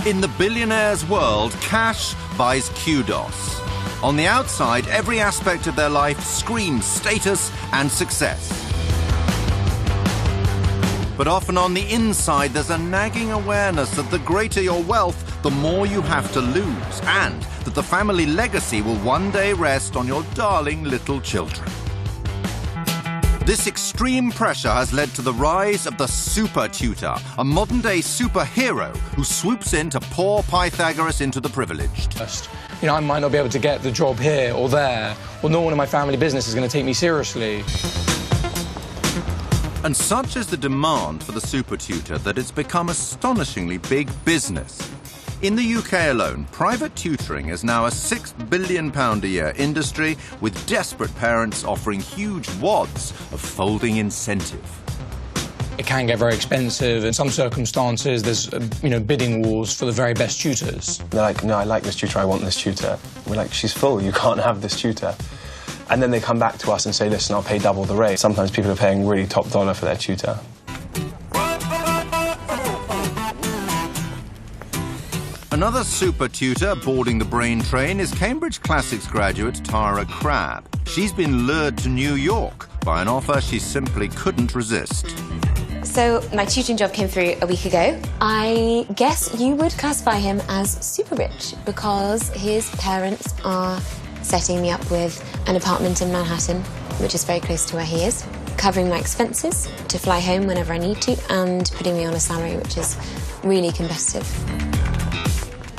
In the billionaires' world, cash buys kudos. On the outside, every aspect of their life screams status and success. But often on the inside, there's a nagging awareness that the greater your wealth, the more you have to lose, and that the family legacy will one day rest on your darling little children. This extreme pressure has led to the rise of the Super Tutor, a modern-day superhero who swoops in to pour Pythagoras into the privileged. You know, I might not be able to get the job here or there, or no one in my family business is going to take me seriously. And such is the demand for the Super Tutor that it's become astonishingly big business. In the UK alone, private tutoring is now a £6 billion a year industry, with desperate parents offering huge wads of folding incentive. It can get very expensive. In some circumstances, there's, bidding wars for the very best tutors. They're like, no, I like this tutor, I want this tutor. We're like, she's full, you can't have this tutor. And then they come back to us and say, listen, I'll pay double the rate. Sometimes people are paying really top dollar for their tutor. Another Super Tutor boarding the brain train is Cambridge Classics graduate Tara Crabb. She's been lured to New York by an offer she simply couldn't resist. So my tutoring job came through a week ago. I guess you would classify him as super rich because his parents are setting me up with an apartment in Manhattan, which is very close to where he is, covering my expenses to fly home whenever I need to, and putting me on a salary which is really competitive.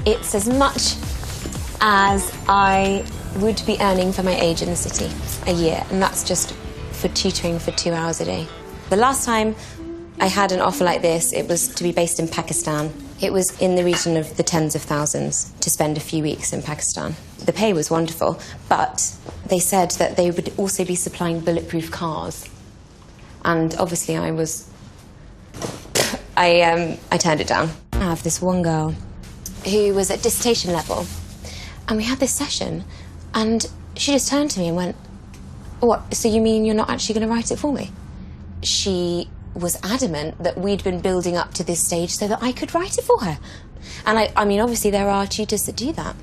It's as much as I would be earning for my age in the city a year, and that's just for tutoring for 2 hours a day. The last time I had an offer like this, it was to be based in Pakistan. It was in the region of the tens of thousands to spend a few weeks in Pakistan. The pay was wonderful, but they said that they would also be supplying bulletproof cars. And obviously I turned it down. I have this one girl who was at dissertation level, and we had this session, and she just turned to me and went, "What, so you mean you're not actually going to write it for me?" She was adamant that we'd been building up to this stage so that I could write it for her. And I mean, obviously there are tutors that do that.